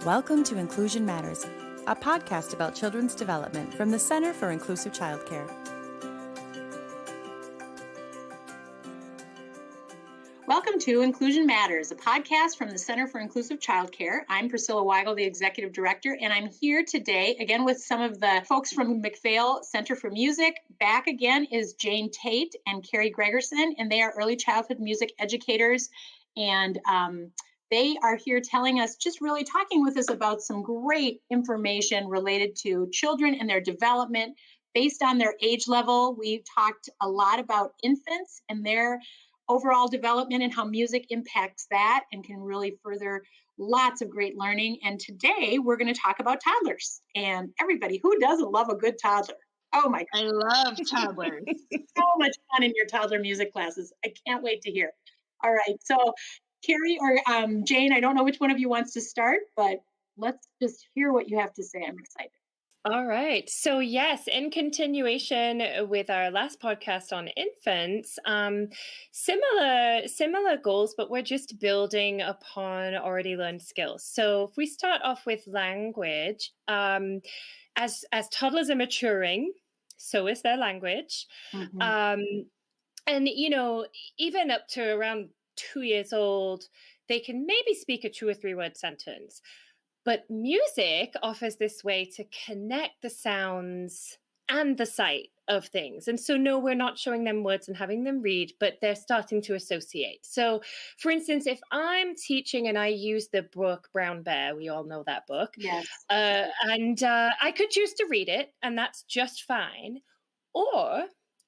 Welcome to Inclusion Matters, a podcast about children's development from the Center for Inclusive Childcare. Welcome to Inclusion Matters, a podcast from the Center for Inclusive Childcare. I'm Priscilla Weigel, the Executive Director, and I'm here today again with some of the folks from MacPhail Center for Music. Back again is Jane Tate and Cari Gregerson, and they are early childhood music educators. And they are here telling us, just really talking with us about some great information related to children and their development based on their age level. We've talked a lot about infants and their overall development and how music impacts that and can really further lots of great learning. And today we're going to talk about toddlers. And everybody, who doesn't love a good toddler? Oh my God. I love toddlers. So much fun in your toddler music classes. I can't wait to hear. All right. So Cari or Jane, I don't know which one of you wants to start, but let's just hear what you have to say. I'm excited. All right. So yes, in continuation with our last podcast on infants, similar goals, but we're just building upon already learned skills. So if we start off with language, as toddlers are maturing, so is their language. Mm-hmm. And, you know, even up to around 2 years old, they can maybe speak a 2 or 3 word sentence. But music offers this way to connect the sounds and the sight of things. And so, no, we're not showing them words and having them read, but they're starting to associate. So, for instance, if I'm teaching and I use the book Brown Bear, we all know that book. Yes. And I could choose to read it, and that's just fine. Or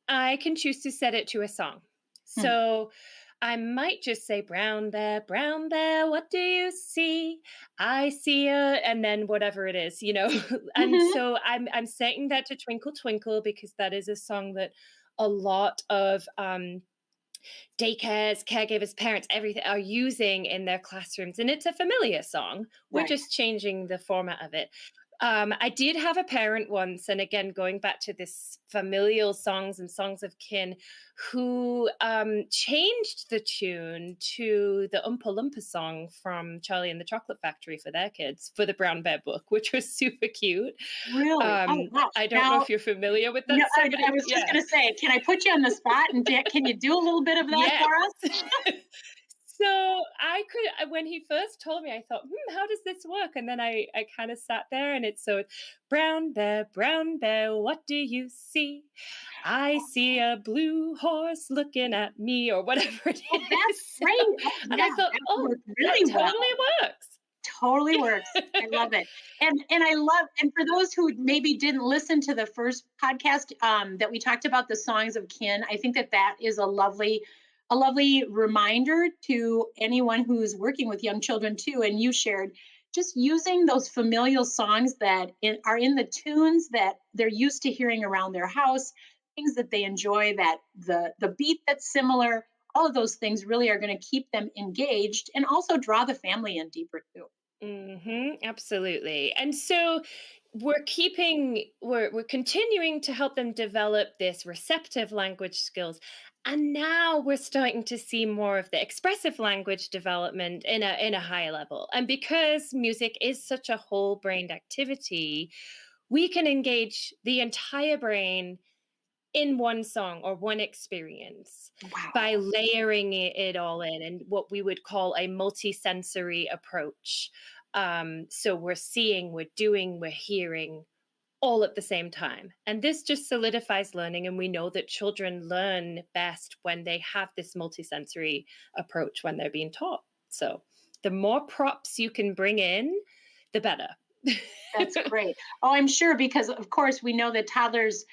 I can choose to set it to a song. So I might just say, brown bear, what do you see? I see and then whatever it is, you know. And so I'm setting that to Twinkle Twinkle because that is a song that a lot of daycares, caregivers, parents, everything are using in their classrooms. And it's a familiar song. We're just changing the format of it. I did have a parent once, and again, going back to this familial songs and songs of kin, who changed the tune to the Oompa Loompa song from Charlie and the Chocolate Factory for their kids for the Brown Bear book, which was super cute. Really? I don't know if you're familiar with that. No, I was just going to say, can I put you on the spot and can you do a little bit of that for us? So when he first told me, I thought, how does this work? And then I kind of sat there and it's brown bear, what do you see? I see a blue horse looking at me, or whatever it is. Oh, that's great. And I thought, really that totally works. Totally works. I love it. And for those who maybe didn't listen to the first podcast that we talked about the songs of kin, I think that is a lovely reminder to anyone who's working with young children too. And you shared just using those familial songs that are in the tunes that they're used to hearing around their house, things that they enjoy, that the beat that's similar, all of those things really are going to keep them engaged and also draw the family in deeper too. Absolutely. And so we're continuing to help them develop this receptive language skills. And now we're starting to see more of the expressive language development in a higher level. And because music is such a whole-brained activity, we can engage the entire brain in one song or one experience by layering it all in, and what we would call a multisensory approach. So we're seeing, we're doing, we're hearing all at the same time. And this just solidifies learning. And we know that children learn best when they have this multisensory approach when they're being taught. So the more props you can bring in, the better. That's great. Oh, I'm sure, because of course we know that toddlers,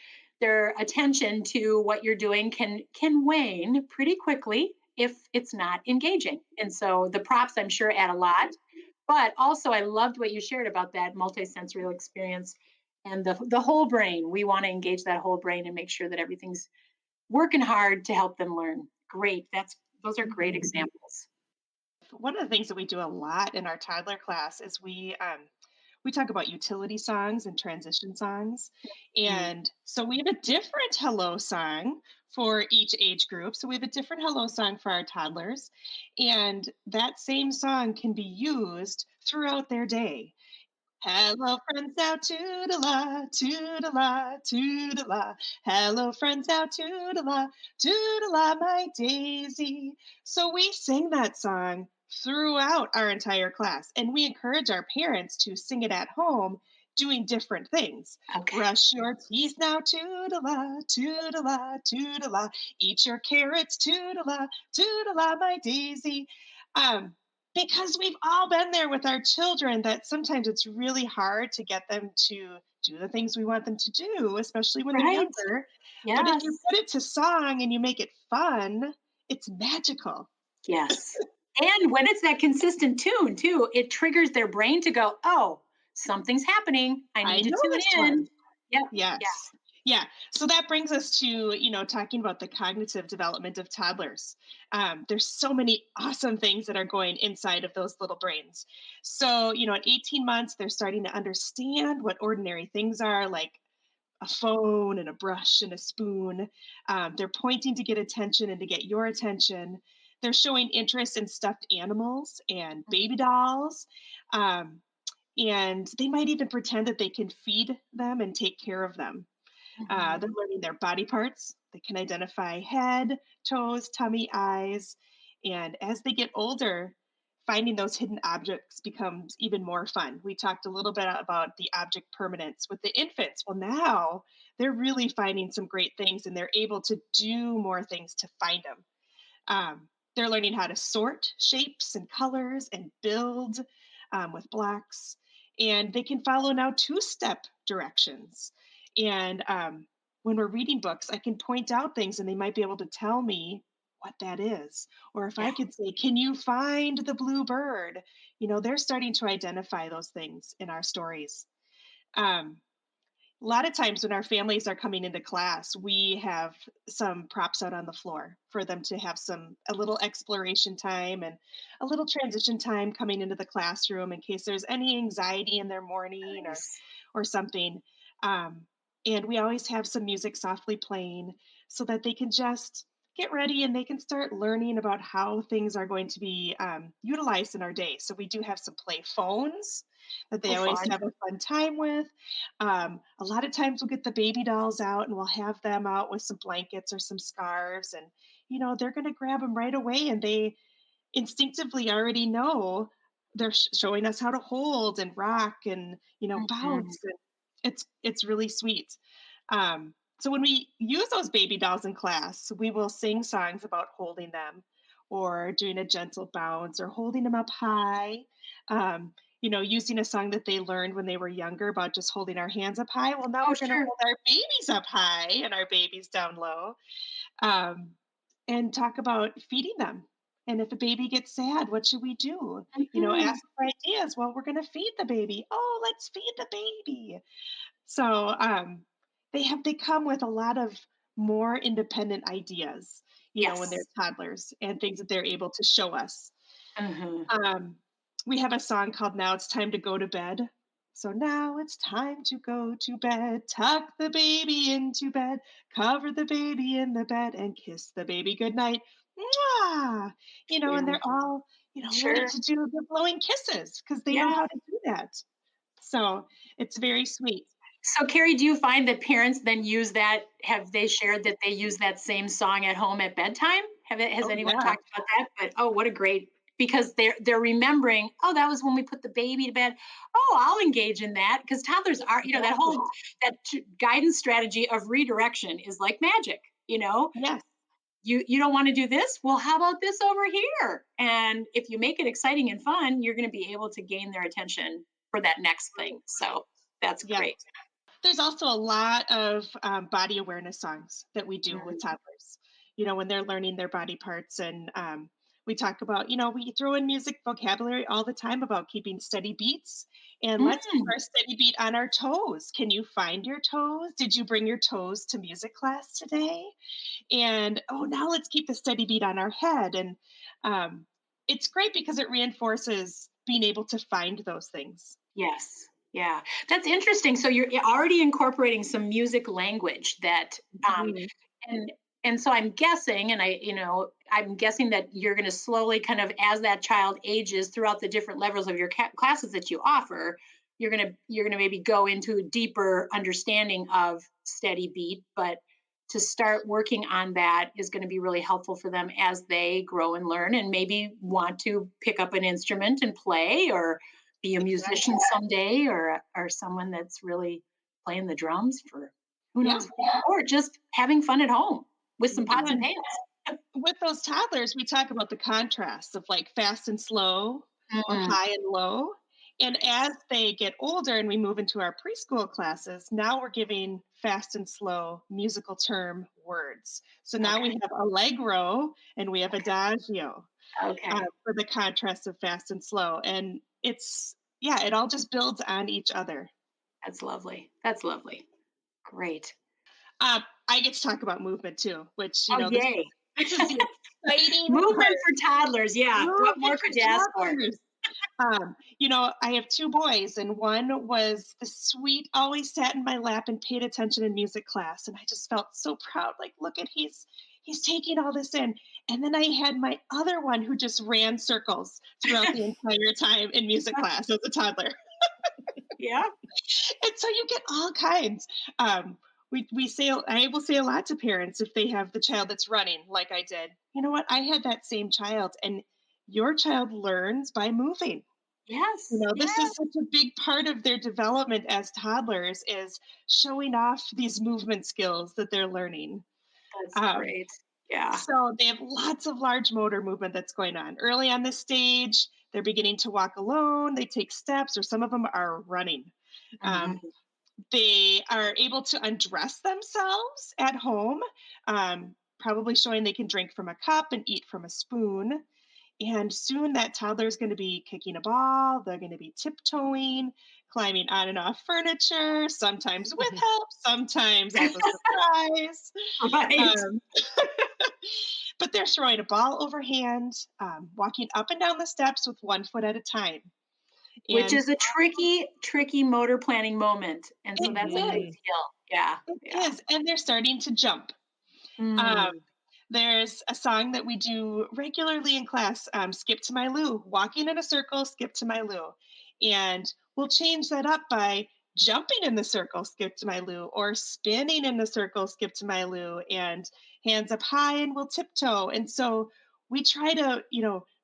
their attention to what you're doing can wane pretty quickly if it's not engaging. And so the props, I'm sure, add a lot. But also I loved what you shared about that multisensory experience. And the whole brain, we want to engage that whole brain and make sure that everything's working hard to help them learn. Great. Those are great examples. One of the things that we do a lot in our toddler class is we we talk about utility songs and transition songs. Mm. And so we have a different hello song for each age group. So we have a different hello song for our toddlers. And that same song can be used throughout their day. Hello, friends, now toodle-la, toodle-la, toodle-la. Hello, friends, now toodle-la, toodle-la, my daisy. So we sing that song throughout our entire class, and we encourage our parents to sing it at home doing different things. Okay. Brush your teeth now, toodle-la, toodle-la, toodle-la. Eat your carrots, toodle-la, toodle-la, my daisy. Because we've all been there with our children, that sometimes it's really hard to get them to do the things we want them to do, especially when they're Right. younger. Yes. But if you put it to song and you make it fun, it's magical. Yes. And when it's that consistent tune too, it triggers their brain to go, oh, something's happening. I need to know tune this in. one. Yep. Yes. Yeah. Yeah. So that brings us to, talking about the cognitive development of toddlers. There's so many awesome things that are going inside of those little brains. So, at 18 months, they're starting to understand what ordinary things are, like a phone and a brush and a spoon. They're pointing to get attention and to get your attention. They're showing interest in stuffed animals and baby dolls. And they might even pretend that they can feed them and take care of them. They're learning their body parts. They can identify head, toes, tummy, eyes. And as they get older, finding those hidden objects becomes even more fun. We talked a little bit about the object permanence with the infants. Well, now they're really finding some great things and they're able to do more things to find them. They're learning how to sort shapes and colors and build with blocks. And they can follow now two-step directions. And when we're reading books, I can point out things and they might be able to tell me what that is. Or if I could say, can you find the blue bird? They're starting to identify those things in our stories. A lot of times when our families are coming into class, we have some props out on the floor for them to have a little exploration time and a little transition time coming into the classroom in case there's any anxiety in their morning Nice. or something. And we always have some music softly playing so that they can just get ready and they can start learning about how things are going to be utilized in our day. So we do have some play phones that they always Fun. have a fun time with. A lot of times we'll get the baby dolls out and we'll have them out with some blankets or some scarves. And, they're going to grab them right away. And they instinctively already know they're showing us how to hold and rock and, bounce. And it's really sweet. So when we use those baby dolls in class, we will sing songs about holding them or doing a gentle bounce or holding them up high. Using a song that they learned when they were younger about just holding our hands up high. Well, now we're going to hold our babies up high and our babies down low, and talk about feeding them. And if a baby gets sad, what should we do? Ask for ideas. Well, we're going to feed the baby. Oh, let's feed the baby. So they come with a lot of more independent ideas, when they're toddlers and things that they're able to show us. We have a song called Now It's Time to Go to Bed. So now it's time to go to bed. Tuck the baby into bed. Cover the baby in the bed and kiss the baby goodnight. Mwah! And they're all, learning to do the blowing kisses because they know how to do that. So it's very sweet. So, Cari, do you find that parents then use that? Have they shared that they use that same song at home at bedtime? Has anyone talked about that? But what a great, because they're remembering. Oh, that was when we put the baby to bed. Oh, I'll engage in that because toddlers are, that whole guidance strategy of redirection is like magic. Yes. You don't want to do this? Well, how about this over here? And if you make it exciting and fun, you're going to be able to gain their attention for that next thing. So that's great. There's also a lot of body awareness songs that we do with toddlers, when they're learning their body parts. And we talk about, we throw in music vocabulary all the time about keeping steady beats. And let's keep our steady beat on our toes. Can you find your toes? Did you bring your toes to music class today? And, now let's keep the steady beat on our head. And it's great because it reinforces being able to find those things. Yes. Yeah, that's interesting. So you're already incorporating some music language that, Mhm. and so I'm guessing, and I'm guessing that you're going to slowly kind of, as that child ages throughout the different levels of your classes that you offer, you're gonna maybe go into a deeper understanding of steady beat, but to start working on that is going to be really helpful for them as they grow and learn and maybe want to pick up an instrument and play or be a musician someday or someone that's really playing the drums for who Yeah. knows or just having fun at home with some And pots and then pans. with those toddlers, we talk about the contrast of like fast and slow or Mm, high and low. And as they get older and we move into our preschool classes, now we're giving fast and slow musical term words. So now we okay. have allegro and we have Okay. adagio Okay. for the contrast of fast and slow. And yeah, it all just builds on each other. That's lovely. That's lovely. Great. I get to talk about movement too, which, Oh, this, yay. this is the exciting Movement part. for toddlers. Yeah. What more Movement could for you ask for? toddlers. I have two boys, and one was the sweet, always sat in my lap and paid attention in music class, and I just felt so proud. Like, look at he's taking all this in. And then I had my other one who just ran circles throughout the entire time in music class as a toddler. Yeah. And so you get all kinds. I will say a lot to parents if they have the child that's running, like I did. You know what? I had that same child, and your child learns by moving. Yes. This is Yes. such a big part of their development as toddlers is showing off these movement skills that they're learning. That's Um, great. Yeah. so they have lots of large motor movement that's going on. Early on this stage, they're beginning to walk alone, they take steps, or some of them are running. Um, Mhm. they are able to undress themselves at home, probably showing they can drink from a cup and eat from a spoon. And soon that toddler is going to be kicking a ball. They're going to be tiptoeing, climbing on and off furniture, sometimes with help, sometimes as a surprise. Right. Um, but they're throwing a ball overhand, walking up and down the steps with one foot at a time. Which And is a tricky, tricky motor planning moment. And so it that's a good Mhm. is, skill. Yeah. it Yeah. is. And they're starting to jump. Um, Mm. there's a song that we do regularly in class, Skip to My Lou, walking in a circle, skip to my Lou. And we'll change that up by jumping in the circle, skip to my Lou, or spinning in the circle, skip to my Lou, and hands up high and we'll tiptoe. And so we try to,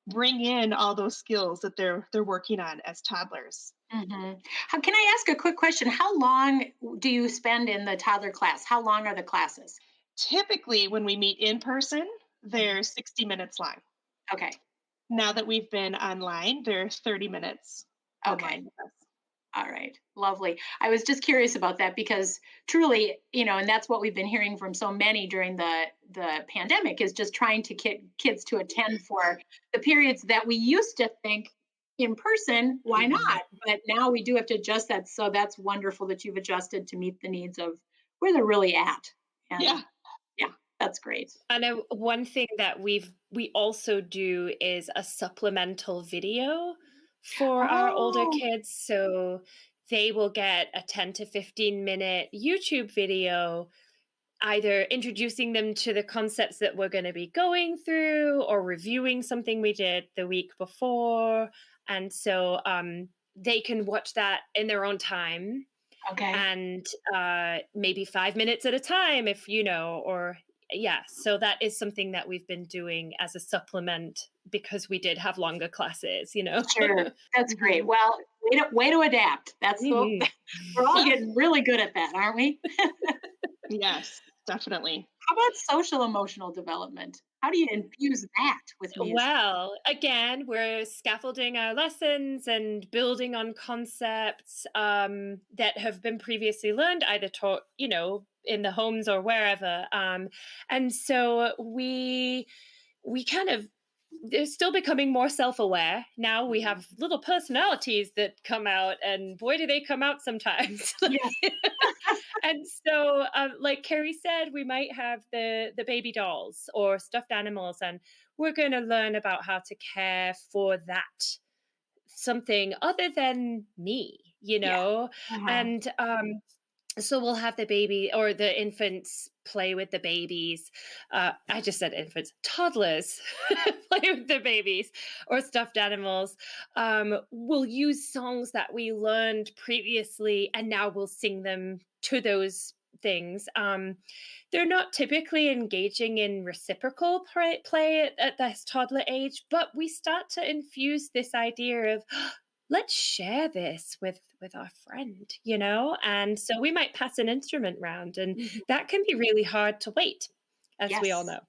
bring in all those skills that they're working on as toddlers. Hmm. Can I ask a quick question? How long do you spend in the toddler class? How long are the classes? Typically, when we meet in person, Mhm. they're 60 minutes long. Okay. Now that we've been online, they're 30 minutes Okay. online with us. All right. Lovely. I was just curious about that because truly, and that's what we've been hearing from so many during the pandemic is just trying to get kids to attend for the periods that we used to think in person, why Mhm. not? But now we do have to adjust that. So that's wonderful that you've adjusted to meet the needs of where they're really at. Yeah. And yeah, that's great. I know one thing that we also do is a supplemental video for our older Oh, kids. So they will get a 10 to 15-minute YouTube video, either introducing them to the concepts that we're going to be going through or reviewing something we did the week before. And so they can watch that in their own time okay. and maybe 5 minutes at a time or yeah, so that is something that we've been doing as a supplement because we did have longer classes. Sure. That's great. Mhm. Well, way to adapt. That's the Mhm. we're all getting really good at that, aren't we? Yes, definitely. How about social emotional development? How do you infuse that with music? Well, again, we're scaffolding our lessons and building on concepts that have been previously learned, either taught, in the homes or wherever. And so we kind of they're still becoming more self-aware. Now we have little personalities that come out, and boy, do they come out sometimes. Yes. And so, like Cari said, we might have the baby dolls or stuffed animals, and we're going to learn about how to care for that something other than me. you know, Uh-huh. and so we'll have the baby or the infants play with the babies. I just said infants, toddlers play with the babies or stuffed animals. We'll use songs that we learned previously and now we'll sing them to those things. They're not typically engaging in reciprocal play at this toddler age, but we start to infuse this idea of, let's share this with our friend, you know? And so we might pass an instrument round, and that can be really hard to wait, as we all know.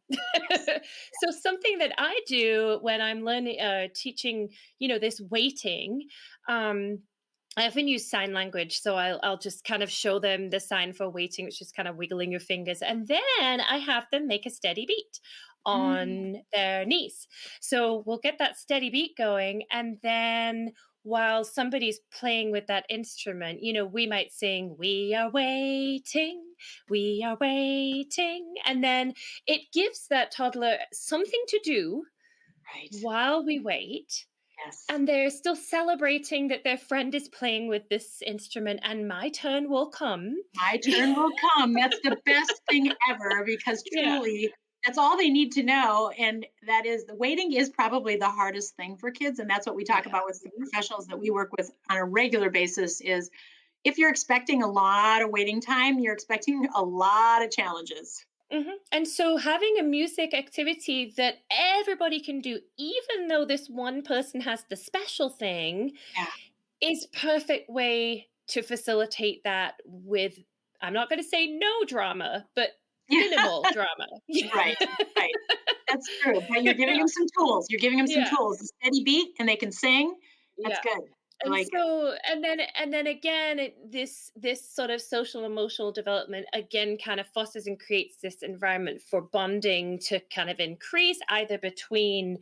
So something that I do when I'm learning, teaching, you know, this waiting, I often use sign language. So I'll just kind of show them the sign for waiting, which is kind of wiggling your fingers. And then I have them make a steady beat on their knees. So we'll get that steady beat going. And then while somebody's playing with that instrument, you know, we might sing, we are waiting. And then it gives that toddler something to do while we wait. Yes. And they're still celebrating that their friend is playing with this instrument and my turn will come. My turn will come. That's the best thing ever, because truly that's all they need to know. And that is, the waiting is probably the hardest thing for kids. And that's what we talk about with the professionals that we work with on a regular basis is if you're expecting a lot of waiting time, you're expecting a lot of challenges. And so having a music activity that everybody can do, even though this one person has the special thing, is perfect way to facilitate that with, I'm not going to say no drama, but minimal drama. Right. That's true. But you're giving them some tools. You're giving them some tools. A steady beat and they can sing. That's good. And then again, this sort of social emotional development again kind of fosters and creates this environment for bonding to kind of increase either between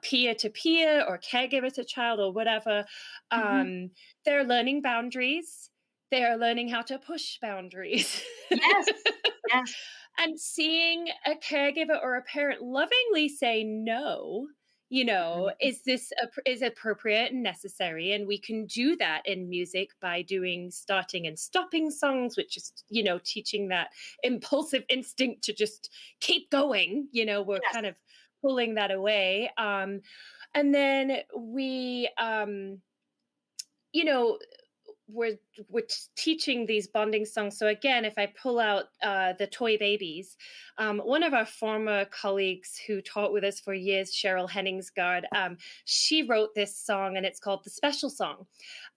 peer to peer or caregiver to child or whatever. They're learning boundaries. They are learning how to push boundaries. Yes. And seeing a caregiver or a parent lovingly say no, you know, is appropriate and necessary. And we can do that in music by doing starting and stopping songs, which is, you know, teaching that impulsive instinct to just keep going. You know, we're kind of pulling that away. And then we, you know, we're teaching these bonding songs. So again, if I pull out the toy babies, one of our former colleagues who taught with us for years, Cheryl Henningsgaard, she wrote this song and it's called The Special Song.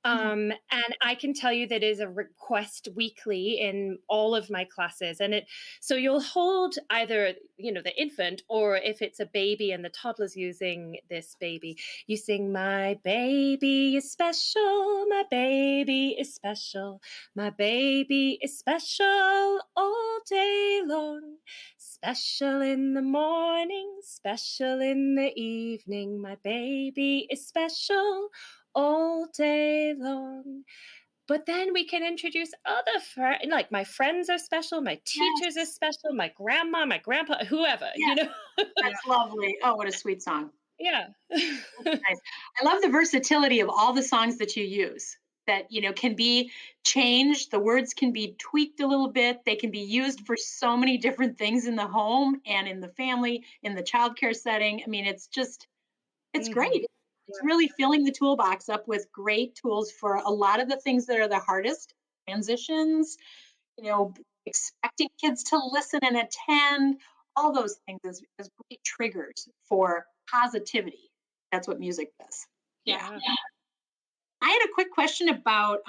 And I can tell you that is a request weekly in all of my classes. And so you'll hold either, you know, the infant, or if it's a baby and the toddler's using this baby, you sing, my baby is special, my baby is special, my baby is special all day long, special in the morning, special in the evening, my baby is special all day long. But then we can introduce other friends, like my friends are special, my teachers are special, my grandma, my grandpa, whoever, you know. That's lovely. Oh, what a sweet song. Yeah. Nice. I love the versatility of all the songs that you use that, you know, can be changed. The words can be tweaked a little bit. They can be used for so many different things in the home and in the family, in the childcare setting. I mean, it's great. It's really filling the toolbox up with great tools for a lot of the things that are the hardest transitions, you know, expecting kids to listen and attend, all those things as great triggers for positivity. That's what music does. Yeah. I had a quick question about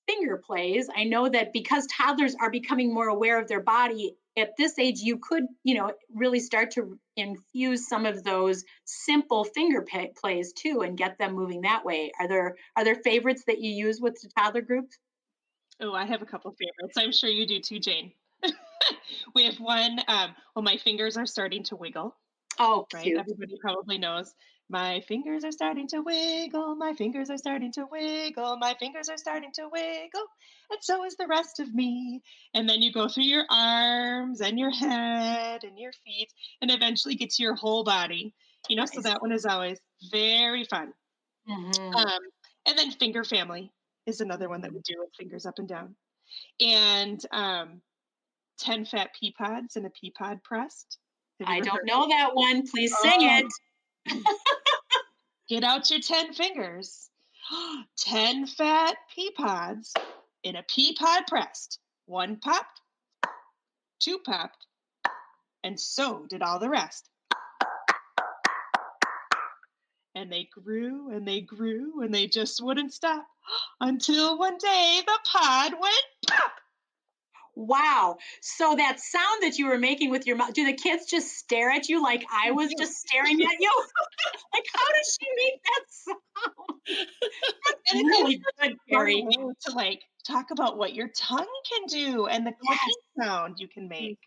finger plays. I know that because toddlers are becoming more aware of their body at this age, you could, you know, really start to infuse some of those simple finger plays too, and get them moving that way. Are there favorites that you use with the toddler groups? Oh, I have a couple favorites. I'm sure you do too, Jane. We have one. Well, my fingers are starting to wiggle. Oh, right. Cute. Everybody probably knows. My fingers are starting to wiggle. My fingers are starting to wiggle. My fingers are starting to wiggle. And so is the rest of me. And then you go through your arms and your head and your feet and eventually get to your whole body. You know, so that one is always very fun. And then finger family is another one that we do with fingers up and down. And 10 fat pea pods in a pea pod pressed. I don't know that one. Please sing it. Get out your 10 fingers. 10 fat pea pods in a pea pod pressed. 1 popped, 2 popped, and so did all the rest. And they grew and they grew and they just wouldn't stop until one day the pod went pop. Wow. So that sound that you were making with your mouth, do the kids just stare at you like I was just staring at you? Like, how does she make that sound? That's really good, Cari. To like talk about what your tongue can do and the clicking sound you can make.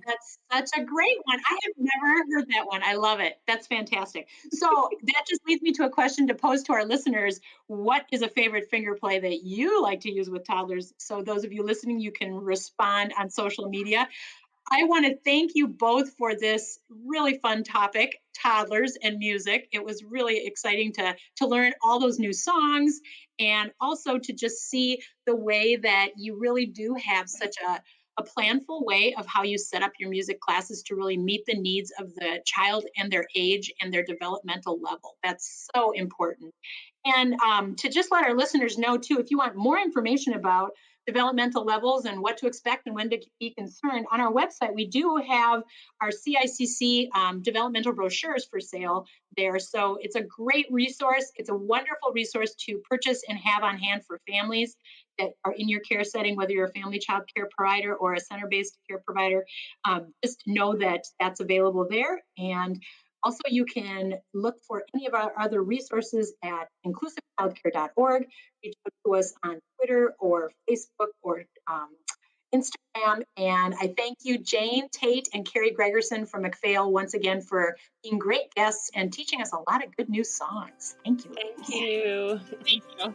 That's such a great one. I have never heard that one. I love it. That's fantastic. So that just leads me to a question to pose to our listeners. What is a favorite finger play that you like to use with toddlers? So those of you listening, you can respond on social media. I want to thank you both for this really fun topic, toddlers and music. It was really exciting to learn all those new songs and also to just see the way that you really do have such a planful way of how you set up your music classes to really meet the needs of the child and their age and their developmental level. That's so important. And to just let our listeners know, too, if you want more information about developmental levels and what to expect and when to be concerned, on our website, we do have our CICC developmental brochures for sale there. So it's a great resource. It's a wonderful resource to purchase and have on hand for families that are in your care setting, whether you're a family child care provider or a center-based care provider. Just know that that's available there. And also, you can look for any of our other resources at inclusivechildcare.org. Reach out to us on Twitter or Facebook or Instagram. And I thank you, Jane, Tate, and Cari Gregerson from MacPhail once again for being great guests and teaching us a lot of good new songs. Thank you. Thank you. Thank you.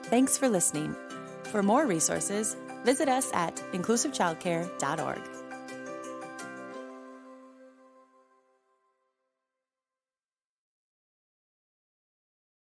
Thanks for listening. For more resources, visit us at inclusivechildcare.org.